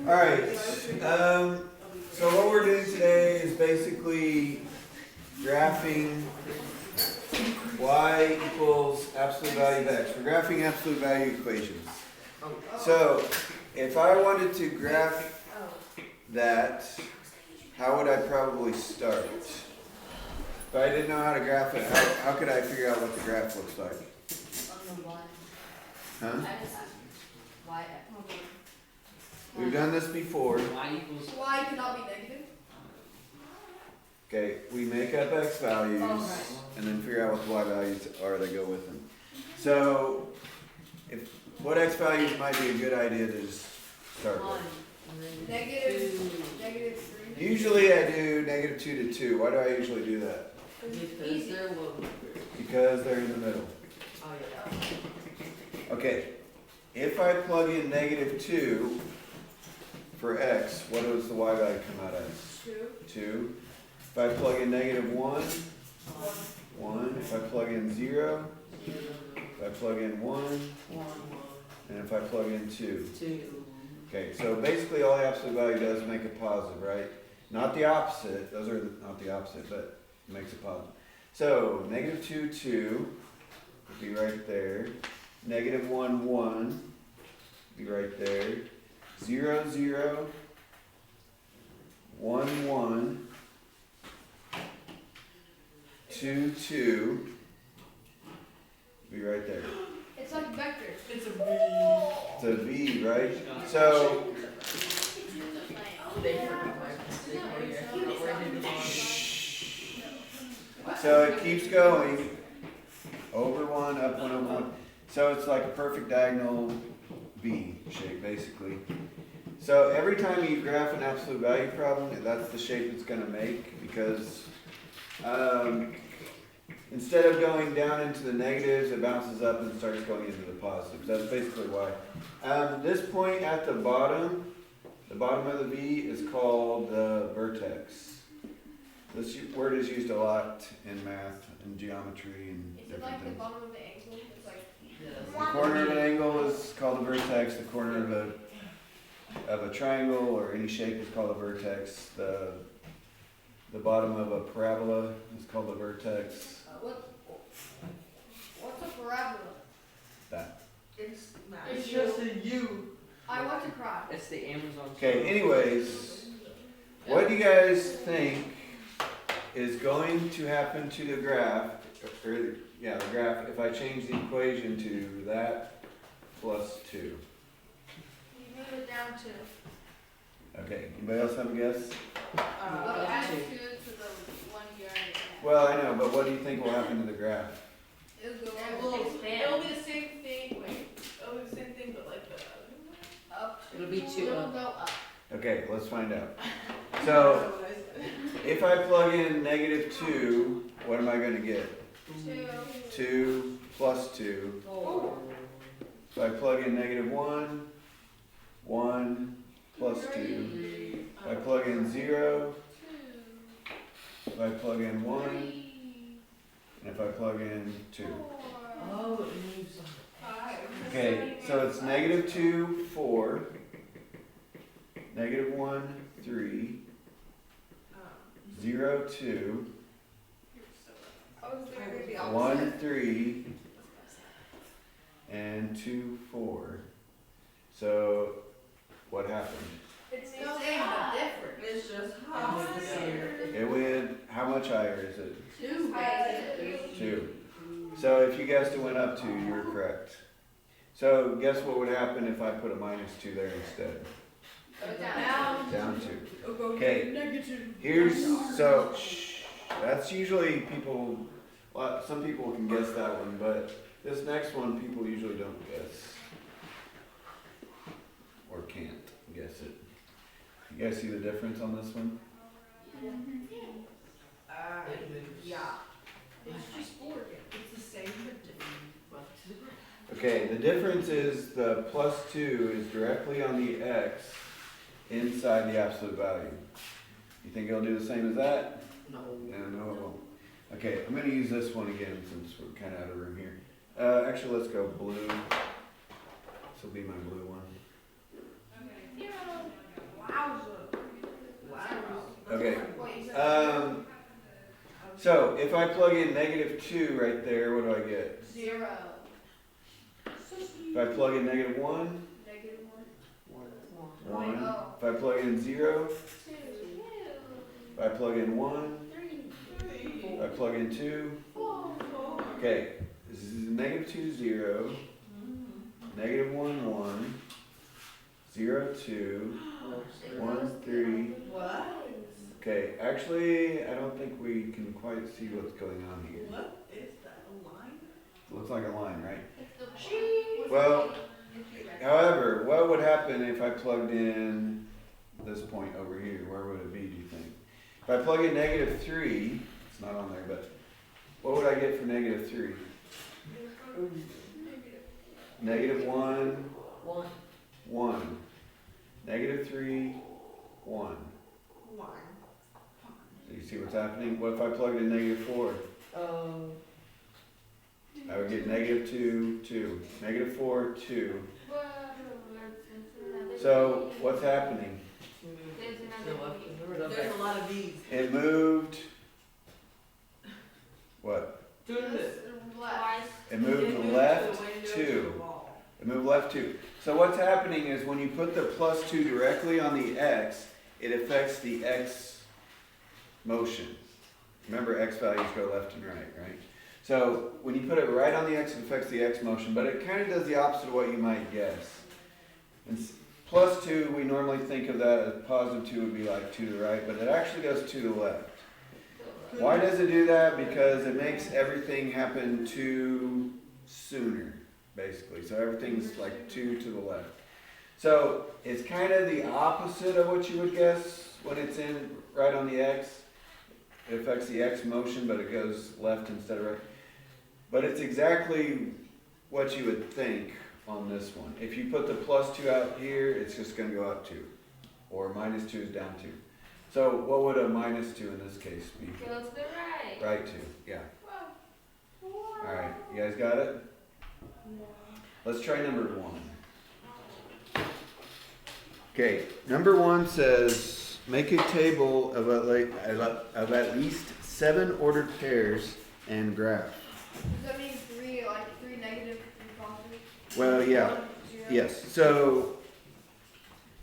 Alright, so what we're doing today is basically graphing y equals absolute value of x. We're graphing absolute value equations. So if I wanted to graph that, how would I probably start? If I didn't know how to graph it, how could I figure out what the graph looks like? Huh? We've done this before. Y cannot be negative. Okay, we make up x values and then figure out what the y values are that go with them. So, what x values might be a good idea to just start with? Negative 3. Usually I do -2 to 2. Why do I usually do that? Because they're in the middle. Okay, if I plug in -2 for x, what does the y value come out as? 2. If I plug in -1, 1. If I plug in 0, if I plug in 1, and if I plug in 2. Okay, so basically all the absolute value does is make a positive, right? Not the opposite, those are not the opposite, but it makes a positive. So, -2, 2 would be right there. -1, 1 would be right there. 0, 0, 1, 1, 2, 2 would be right there. It's like vectors. It's a V. It's a V, right? So, so it keeps going. Over 1, up 1, over 1. So it's like a perfect diagonal V shape, basically. So every time you graph an absolute value problem, that's the shape it's going to make, because instead of going down into the negatives, it bounces up and starts going into the positives. That's basically why. This point at the bottom of the V is called the vertex. This word is used a lot in math and geometry and Is it different like the things. bottom of the angle? It's like The corner of an angle is called a vertex. The corner of a triangle or any shape is called a vertex. The bottom of a parabola is called a vertex. what's a parabola? That. It's just a U. I want to cry. It's the Amazon. Okay, anyways, what do you guys think is going to happen to the graph, the graph, if I change the equation to that plus 2? You move it down to. Okay, anybody else have a guess? Add 2 to the one you already had. Well, I know, but what do you think will happen to the graph? It'll go It'll expand. be the same thing. Wait, it'll be the same thing, but like the Up. It'll be 2 It'll up. go up. Okay, let's find out. So, if I plug in -2, what am I going to get? 2. 2 plus 2. If I plug in -1, 1 plus 2. If I plug in 0, 2. if I plug in 1, 3. and if I plug in 2. 4. Oh, it moves on. 5. Okay, so it's -2, 4, -1, 3, 0, 2, I was there the 1, 3, and 2, 4. So, what happened? It's the same but different. It's just higher. It went, how much higher is it? 2. 2. So if you guessed it went up 2, you were correct. So guess what would happen if I put a -2 there instead? Go down. Down 2. It'll go Okay. negative. That's usually people, well, some people can guess that one, but this next one people usually don't guess. Or can't guess it. You guys see the difference on this one? Yeah. It's just 4 again. It's the same but different. Okay, the difference is the +2 is directly on the x inside the absolute value. You think it'll do the same as that? No. No, it won't. Okay, I'm going to use this one again since we're kind of out of room here. Actually, let's go blue. This will be my blue one. Okay. 0. So if I plug in -2 right there, what do I get? 0. If I plug in -1, -1. 1. Oh. If I plug in 0, 2. if I plug in 1, 3. if I plug in 2. 4. Okay, this is -2, 0, -1, 1, 0, 2, 1, 3. What? Okay, actually, I don't think we can quite see what's going on here. What is that, a line? Looks like a line, right? It's the cheese. Well, however, what would happen if I plugged in this point over here? Where would it be, do you think? If I plug in -3, it's not on there, but what would I get for -3? -1, 1. 1. -3, 1. One. So you see what's happening? What if I plugged in -4? I would get -2, 2. -4, 2. So what's happening? There's a lot of these. It moved. What? It moved left 2. It moved left 2. So what's happening is when you put the +2 directly on the x, it affects the x motion. Remember, x values go left and right, right? So when you put it right on the x, it affects the x motion, but it kind of does the opposite of what you might guess. And +2, we normally think of that as +2 would be like 2 to the right, but it actually goes 2 to the left. Why does it do that? Because it makes everything happen 2 sooner, basically. So everything's like 2 to the left. So it's kind of the opposite of what you would guess when it's in right on the x. It affects the x motion, but it goes left instead of right. But it's exactly what you would think on this one. If you put the +2 out here, it's just going to go up 2. Or -2 is down 2. So what would a -2 in this case be? Go to the right. Right 2, yeah. Alright, you guys got it? Let's try number 1. Okay, number 1 says, make a table of at least 7 ordered pairs and graph. Does that mean 3, like 3 negative, 3 positive? Well, yeah, 1, 0? yes. So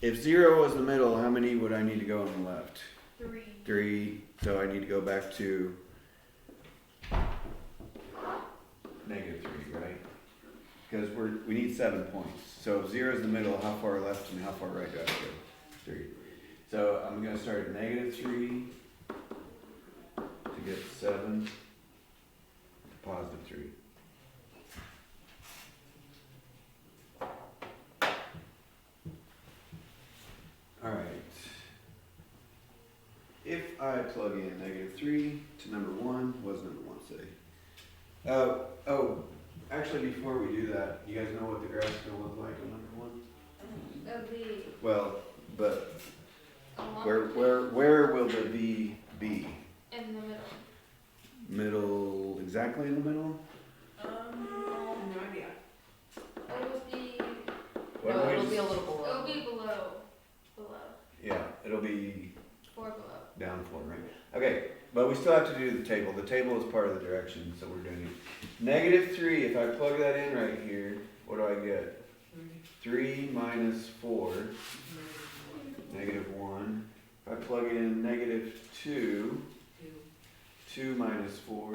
if 0 was the middle, how many would I need to go on the left? 3. 3, so I need to go back to -3, right? Because we need 7 points. So if 0 is the middle, how far left and how far right do I have to go? 3. So I'm going to start at -3 to get 7 to +3. All right. If I plug in -3 to number 1, what does number 1 say? Actually, before we do that, you guys know what the graph's gonna look like on number 1? That would be Well, but a 1. where will the V be? In the middle. Middle, exactly in the middle? No idea. It would be, What No, do we it'll be a just- little below. it'll be below. Below. Yeah, it'll be 4 below. down 4, right? Okay, but we still have to do the table. The table is part of the direction, so we're doing it. -3, if I plug that in right here, what do I get? 3 minus 4, -1. If I plug in -2, 2 minus 4.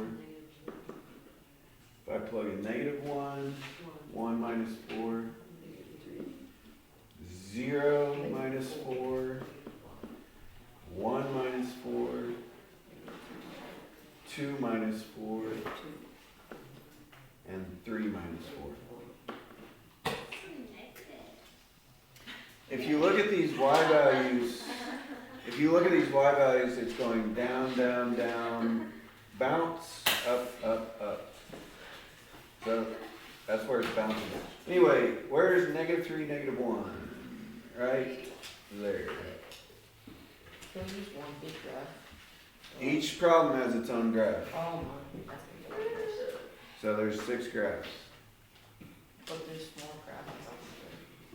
If I plug in -1, 1 minus 4, 0 minus 4, 1 minus 4, 2 minus 4, and 3 minus 4. If you look at these y values, it's going down, down, down, bounce, up, up, up. So that's where it's bouncing. Anyway, where's -3, -1? Right there. There's just one big graph. Each problem has its own graph. Oh my, that's big. So there's 6 graphs. But there's more graphs.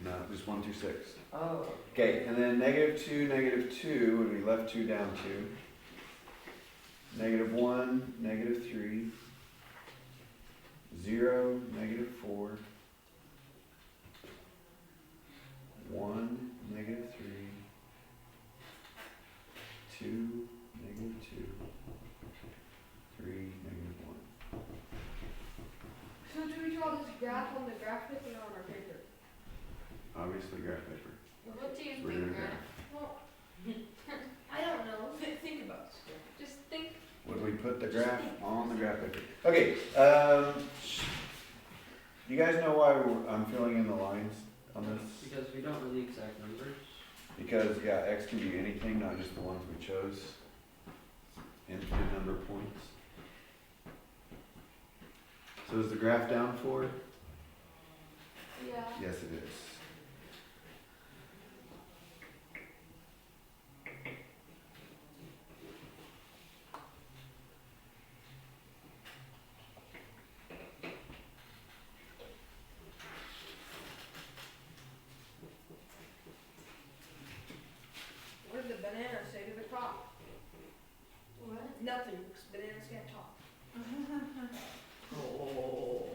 No, just 1 through 6. Oh. Okay, and then -2, -2 would be left 2, down 2. negative 1, negative 3, 0, negative 4, 1, negative 3, 2, negative 2, 3, negative 1. So do we draw this graph on the graph paper or on our paper? Obviously graph paper. What do you We're doing think, graph. Well, I don't know. Think about this. Just think. Would we put the graph on the graph paper? Okay, you guys know why I'm filling in the lines on this? Because we don't know the exact numbers. Because, yeah, x can be anything, not just the ones we chose. Infinite number of points. So is the graph down 4? Yeah. Yes, it is. What did the banana say to the crop? What? Nothing, 'cause bananas can't talk. Oh.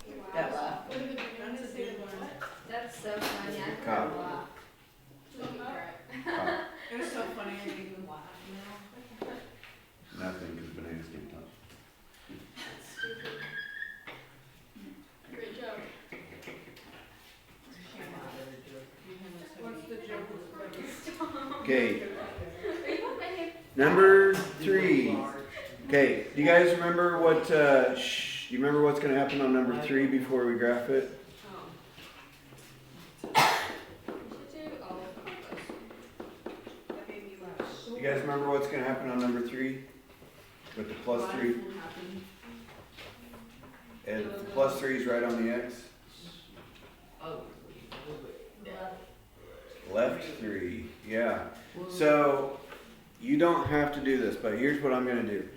Wow. That laugh. What did the That's banana a say to good the one. what? That's so funny. I heard Cop. a lot. Look at It was so funny, I made them laugh, you know? Nothing, because bananas can't talk. That's stupid. Great joke. What's the joke with the Okay, Are you okay? number 3. Okay, do you guys remember what, do you remember what's gonna happen on number 3 before we graph it? We should do all of them. That made me laugh so You guys remember what's gonna happen on number 3? With the plus 3? And the plus 3 is right on the x. Oh. Left 3, yeah. So, you don't have to do this, but here's what I'm gonna do.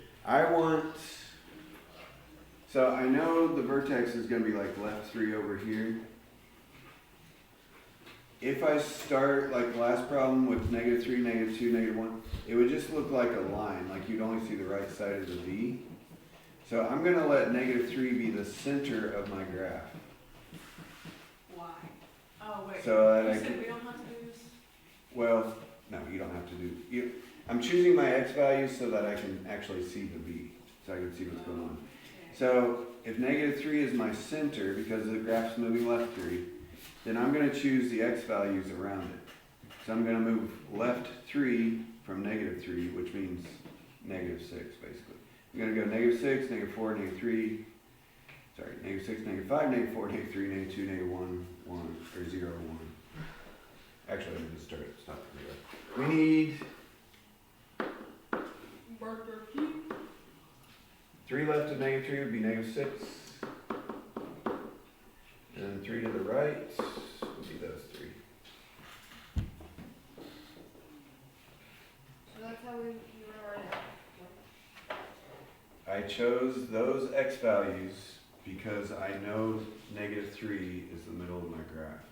So I know the vertex is gonna be like left 3 over here. If I start like the last problem with negative 3, negative 2, negative 1, it would just look like a line, like you'd only see the right side of the V. So I'm gonna let negative 3 be the center of my graph. Why? Oh, wait. So that I You said can, we don't have to do this? well, no, you don't have to do, I'm choosing my x values so that I can actually see the V, so I can see what's going on. So if negative 3 is my center, because the graph's moving left 3, then I'm going to choose the x values around it. So I'm going to move left 3 from negative 3, which means negative 6, basically. I'm going to go negative 6, negative 4, negative 3, sorry, negative 6, negative 5, negative 4, negative 3, negative 2, negative 1, 1, or 0, 1. Actually, I'm going to stop at 0. We need Burger King. 3 left of negative 3 would be negative 6. And then 3 to the right would be those 3. So that's how you were right. I chose those x values because I know negative 3 is the middle of my graph.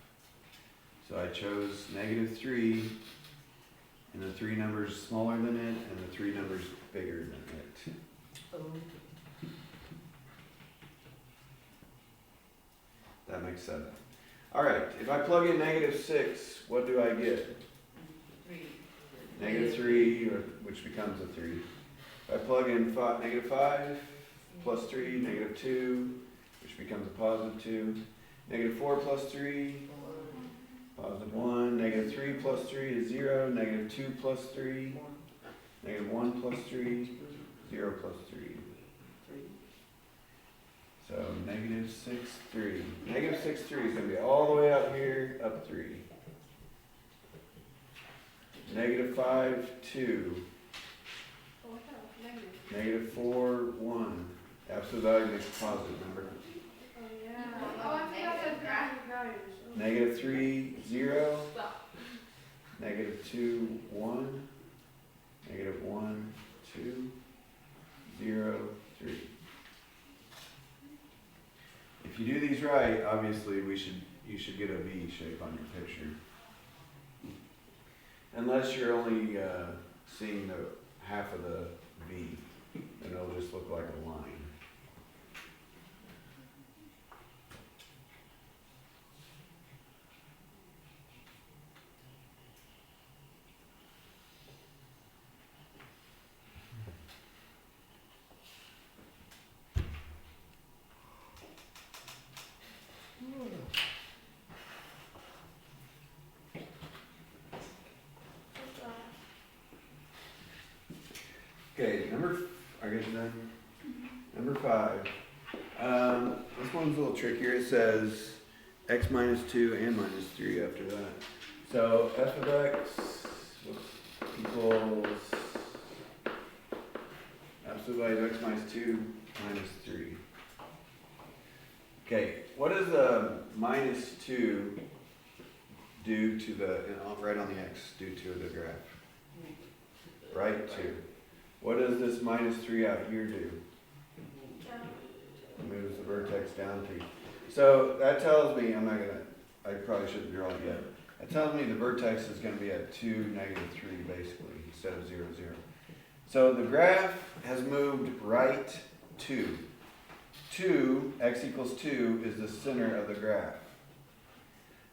So I chose negative 3 and the 3 numbers smaller than it and the 3 numbers bigger than it. That makes 7. All right, if I plug in negative 6, what do I get? Negative 3, which becomes a 3. If I plug in negative 5, plus 3, negative 2, which becomes a positive 2. Negative 4 plus 3, positive 1. Negative 3 plus 3 is 0. Negative 2 plus 3, negative 1 plus 3, 0 plus 3. So negative 6, 3. Negative 6, 3 is going to be all the way up here, up 3. Negative 5, 2. Oh, I thought it was negative. Negative 4, 1. Absolute value makes a positive, remember? Oh, yeah. Oh, I forgot the graph. Values. Negative 3, 0. Stop. Negative 2, 1. Negative 1, 2. 0, 3. If you do these right, obviously you should get a V shape on your picture. Unless you're only seeing the half of the V. it'll just look like a line. Okay, I guess done. Number 5. This one's a little trickier. It says x minus 2 and minus 3 after that. So f of x equals absolute value of x minus 2 minus 3. Okay, what does the minus 2 do to the, right on the x, do to the graph? Right 2. What does this minus 3 out here do? Moves the vertex down 3. So that tells me, I probably shouldn't draw it yet. That tells me the vertex is going to be at 2, negative 3 basically, instead of 0, 0. So the graph has moved right 2. 2, x equals 2, is the center of the graph.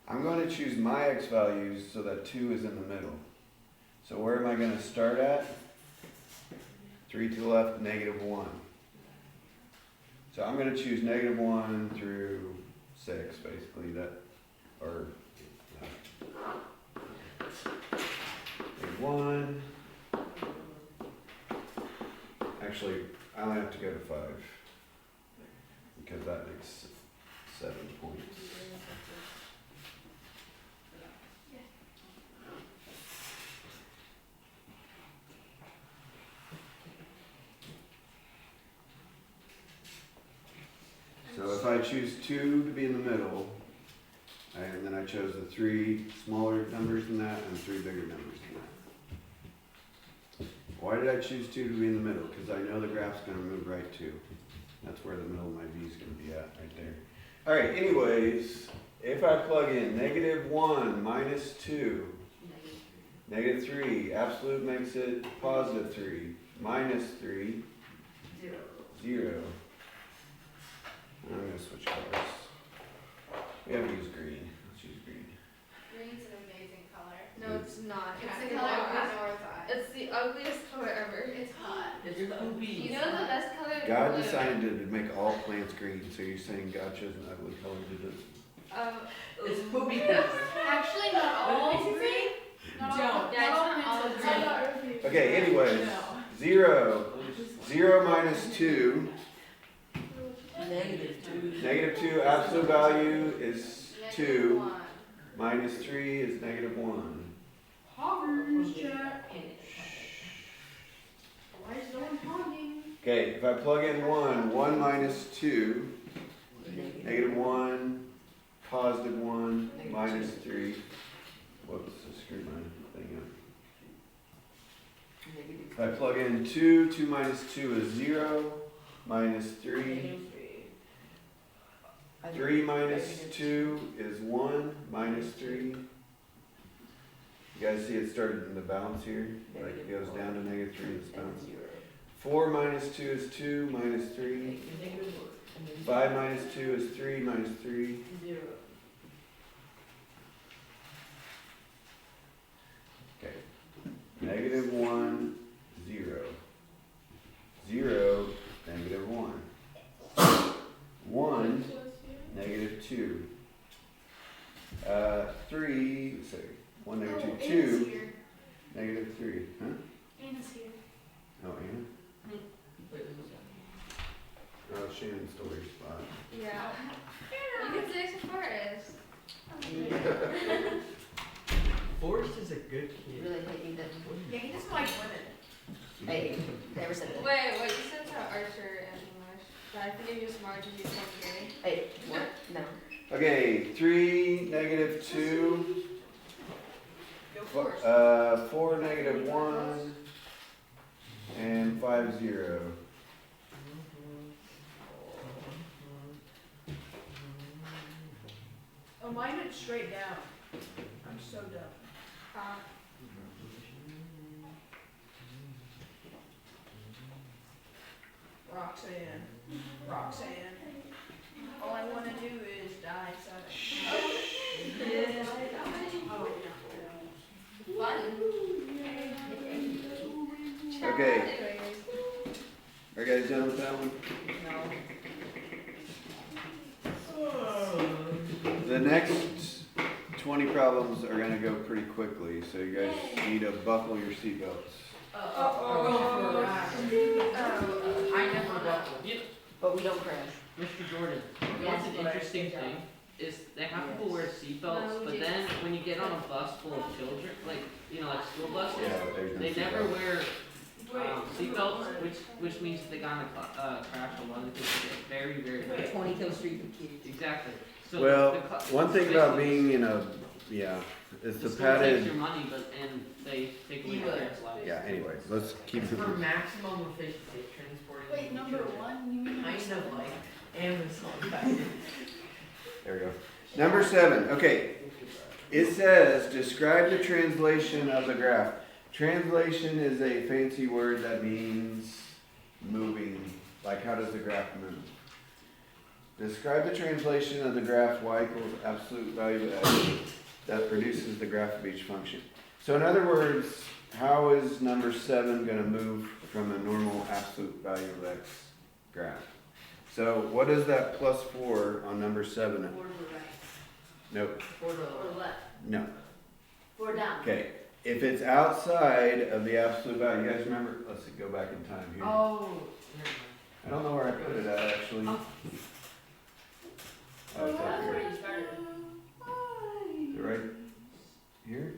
I'm going to choose my x values so that 2 is in the middle. So where am I going to start at? 3 to the left, negative 1. So I'm going to choose negative 1 through 6, basically, negative 1. Actually, I only have to go to 5, because that makes 7 points. So if I choose 2 to be in the middle, and then I chose the 3 smaller numbers than that and 3 bigger numbers than that. Why did I choose 2 to be in the middle? Because I know the graph's going to move right 2. That's where the middle of my V is going to be at, right there. All right, anyways, if I plug in negative 1 minus 2, negative 3, absolute makes it positive 3, minus 3, 0. I'm going to switch colors. We have to use green. Let's use green. Green's an amazing color. No, it's not. It's It's the the color of worst. North Eye. It's the ugliest color ever. It's hot. It's You poopy. know the best color? God Blue. decided to make all plants green, so you're saying God chose an ugly color to do this? It's poopy color. Actually, not all green. Not all. Yeah, it's not all It's green. not green. Okay, anyways, 0. 0 minus 2. Negative 2. Negative 2, absolute value is Negative 2. 1. Minus 3 is negative 1. Hoggers, Jack. Why is no one hogging? Okay, if I plug in 1, 1 minus 2, negative 1, positive 1, minus 3. Whoops, I screwed my thing up. If I plug in 2, 2 minus 2 is 0, minus 3. 3 minus 2 is 1, minus 3. You guys see it started in the bounce here? Like it goes down to negative 3 and it's bounce. 4 minus 2 is 2, minus 3. 5 minus 2 is 3, minus 3. Okay. Negative 1, 0. 0, negative 1. 1, negative 2. 3, sorry, 1, negative 2, 2, negative 3. Huh? Anna's here. Oh, Anna? Oh, Shannon stole your spot. Yeah. You can say Forest. Forrest is a good kid. Really hate them. Yeah, he doesn't like women. Hey, never said that. Wait, what you said to Archer and English? That I forgive you as much as you said gay. Hey, what? No. Okay, 3, negative 2. Go first. 4, negative 1. And 5, 0. Oh, mine went straight down. I'm so dumb. Roxanne. All I wanna do is die inside. Fun. Okay. Are you guys done with that one? The next 20 problems are gonna go pretty quickly, so you guys need to buckle your seatbelts. I never buckle. But we don't crash. Mr. Jordan, Yes. what's an interesting thing is they have people wear seatbelts, but then when you get on a bus full of children, like, you know, like school buses, they never wear seatbelts, which means that they're gonna crash a lot because they get very, very hurt. 20 kill streak of kids. Exactly. So Well, the one thing about being in a, it's the the school takes padded, your money, and they take away your parents' lives. yeah, anyway, let's keep For moving. maximum efficiency, transporting. Wait, number one, you mean? Kind of like Amazon. There we go. Number 7, okay. It says, describe the translation of the graph. Translation is a fancy word that means moving. Like, how does the graph move? Describe the translation of the graph y equals absolute value of x that produces the graph of each function. So in other words, how is number 7 going to move from a normal absolute value of x graph? So what is that plus 4 on number 7? Four to the right. Nope. Four to the left. No. Four down. Okay. If it's outside of the absolute value, you guys remember? Let's see, go back in time here. Oh. I don't know where I put it at actually. Oh, it's up here. Is it right here?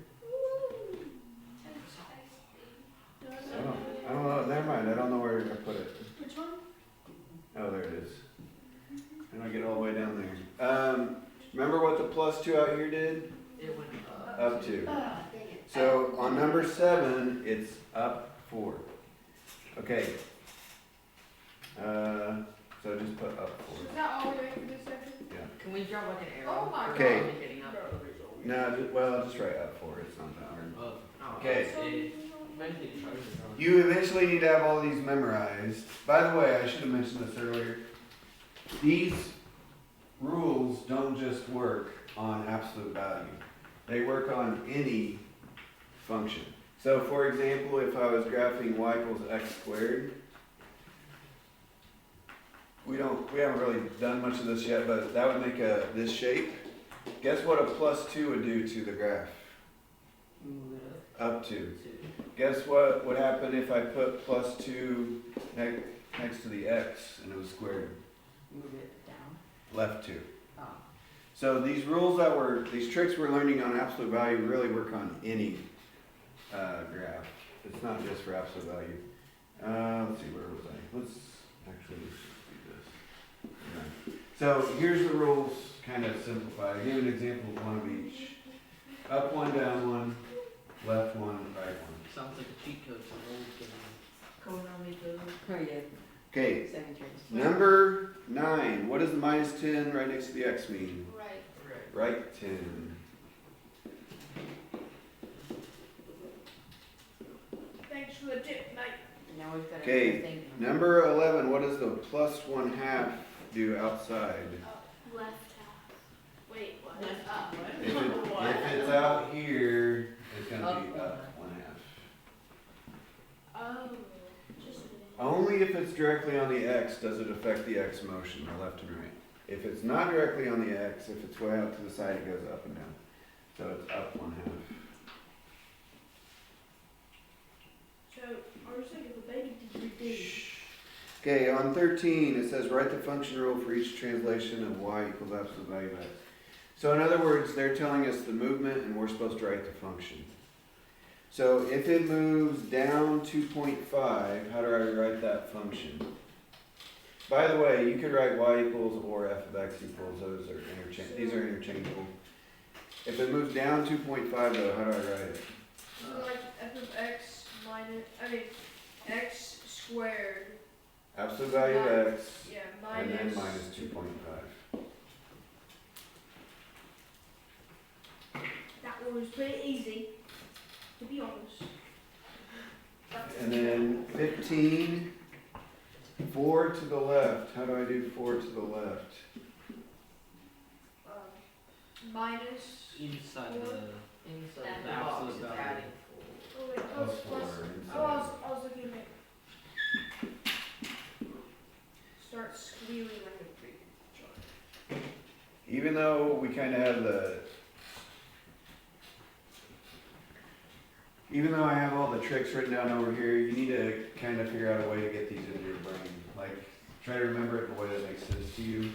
I don't know. Never mind. I don't know where I put it. Which one? Oh, there it is. And I get all the way down there. Remember what the plus 2 out here did? It went Up 2. Dang it. So on number 7, it's up 4. Okay. So just put up 4. Is that all the way for this section? Can we draw like an arrow? Oh my for Okay. probably getting up? No, just write up 4. It's not that hard. Oh, Okay. Eventually try to draw. You eventually need to have all these memorized. By the way, I should have mentioned this earlier. These rules don't just work on absolute value. They work on any function. So for example, if I was graphing y equals x squared, we haven't really done much of this yet, but that would make this shape. Guess what a plus 2 would do to the graph? Move it Up 2. up to. Guess what would happen if I put plus 2 next to the x and it was squared? Move it down. Left 2. Oh. So these these tricks we're learning on absolute value really work on any graph. It's not just for absolute value. Let's see, where was I? Let's do this. Okay. So here's the rules, kind of simplified. I gave an example of one of each. Up 1, down 1, left 1, right 1. Sounds like a cheat code for old game. Oh, yeah. Okay, 7 turns. number 9. What does the minus 10 right next to the x mean? Right. Right 10. Thanks for the tip, mate. Now we've got Okay, everything. Number 11. What does the plus 1/2 do outside? Left half. Wait, what? Left Up. If it's out here, it's going to be up 1/2. Oh, just. Only if it's directly on the x does it affect the x motion, or left and right. If it's not directly on the x, if it's way out to the side, it goes up and down. So it's up 1/2. So, I was thinking the baby did reduce. Okay, on 13, it says write the function rule for each translation of y equals absolute value of x. So in other words, they're telling us the movement and we're supposed to write the function. So if it moves down 2.5, how do I write that function? By the way, you could write y equals or f of x equals, these are interchangeable. If it moves down 2.5 though, how do I write it? So like f of x minus, x squared. Absolute value of x, Yeah, and minus. then minus 2.5. That one was pretty easy, to be honest. And then 15, 4 to the left. How do I do 4 to the left? Minus. Inside Four. the Inside The the box absolute is value. adding Oh wait, Plus plus. 4 Oh, I inside. was looking at. Start squealing like a big. Even though we kind of have even though I have all the tricks written down over here, you need to kind of figure out a way to get these into your brain. Like, try to remember it in a way that makes sense to you.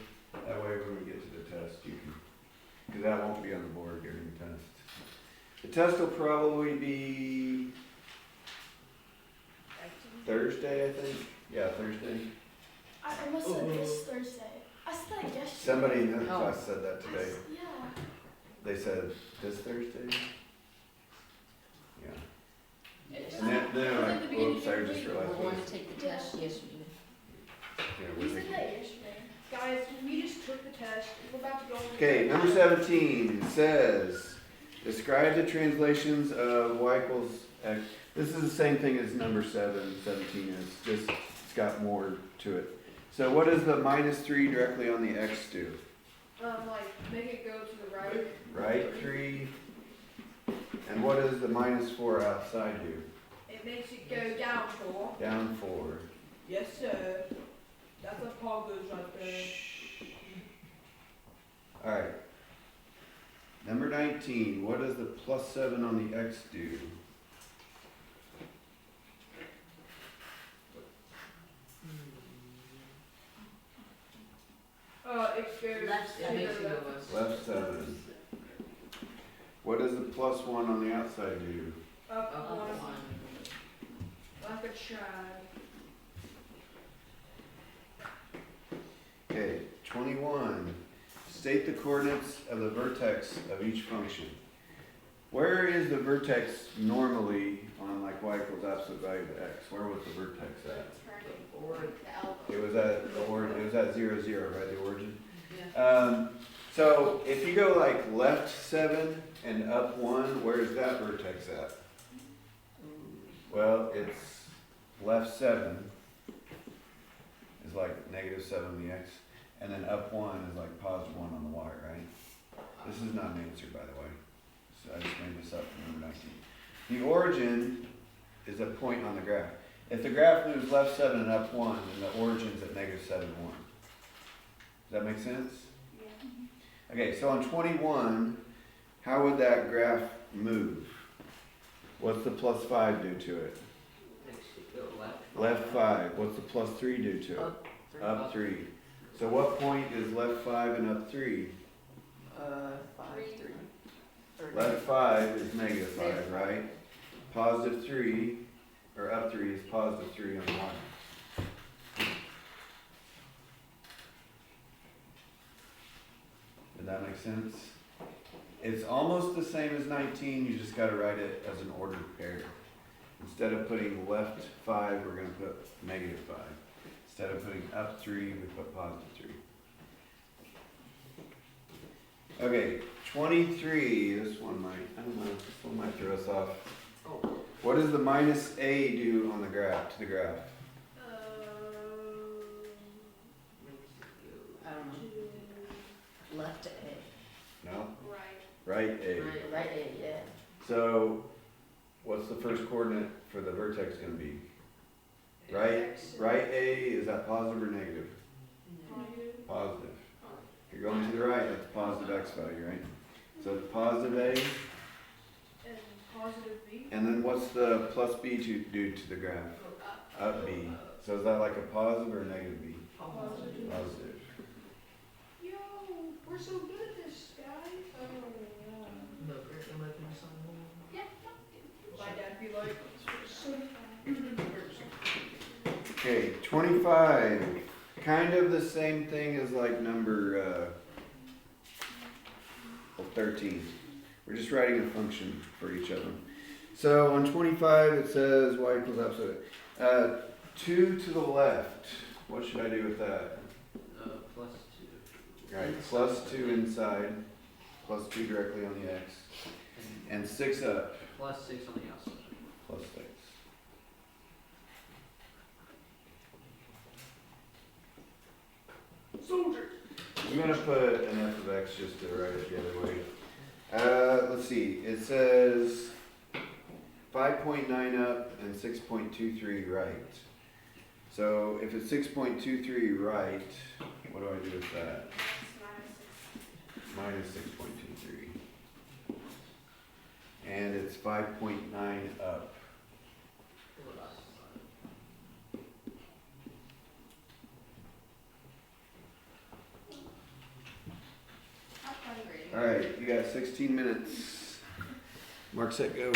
That way when we get to the test, you can, because that won't be on the board during the test. The test will probably be Thursday, I think. Yeah, Thursday. I must have this Thursday. I said that yesterday. Somebody in the class said that today. Yeah. They said this Thursday? Yeah. It's And then was I'm at like, the beginning oops, of I the just week. realized. We wanted to take the test yesterday. Yeah, You we're said thinking. that yesterday. Guys, we just took the test. We're about to go. Okay, number 17 says, describe the translations of y equals x. This is the same thing as number 17 is, just it's got more to it. So what does the minus 3 directly on the x do? Like, make it go to the right. Right, 3. And what does the minus 4 outside do? It makes it go down 4. Down 4. Yes, sir. That's a poggers right there. Alright. Number 19, what does the plus 7 on the x do? It goes Left to side makes the you left. go Left 7. What does the plus 1 on the outside do? Up up one. one. Like a child. Okay, 21. State the coordinates of the vertex of each function. Where is the vertex normally on like y equals absolute value of x? Where was the vertex at? Turning the elbow. It was at the it was at 0, 0, right? The origin. Yeah. So if you go like left 7 and up 1, where is that vertex at? Well, it's left 7 is like negative 7 on the x, and then up 1 is like positive 1 on the y, right? This is not an answer, by the way. So I just made this up for number 19. The origin is a point on the graph. If the graph moves left 7 and up 1, then the origin's at negative 7, 1. Does that make sense? Yeah. Okay, so on 21, how would that graph move? What's the plus 5 do to it? Makes it go left. Left 5. What's the plus 3 do to it? Up 3. Up 3. So what point is left 5 and up 3? 5, 3. Left 5 is negative 5, right? Positive 3, or up 3 is positive 3 on the y. Did that make sense? It's almost the same as 19, you just gotta write it as an ordered pair. Instead of putting left 5, we're gonna put negative 5. Instead of putting up 3, we put positive 3. Okay, 23, this one might, I don't know, this one might throw us off. Oh. What does the minus a do on the graph, to the graph? I don't know. Left A. No? Right. Right a. Right A, yeah. So, what's the first coordinate for the vertex gonna be? Right a, is that positive or negative? Positive. Positive. If you're going to the right, that's positive x value, right? So it's positive a, And positive B. and then what's the plus b to do to the graph? Up b. So is that like a positive or a negative b? Positive. Positive. Yo, we're so good at this, guys. No, there might be something. Yeah. My dad be like, so Okay, 25. Kind of the same thing as like number 13. We're just writing a function for each of them. So on 25 it says y equals absolute. 2 to the left. What should I do with that? Plus 2. Right, plus 2 inside, plus 2 directly on the x, and 6 up, Plus 6 on the outside. plus 6. I'm gonna put an f of x just to write it the other way. Let's see, it says 5.9 up and 6.23 right. So if it's 6.23 right, what do I do with that? Minus 6.23. And it's 5.9 up. Have fun grading. Alright, you got 16 minutes. Mark, set, go.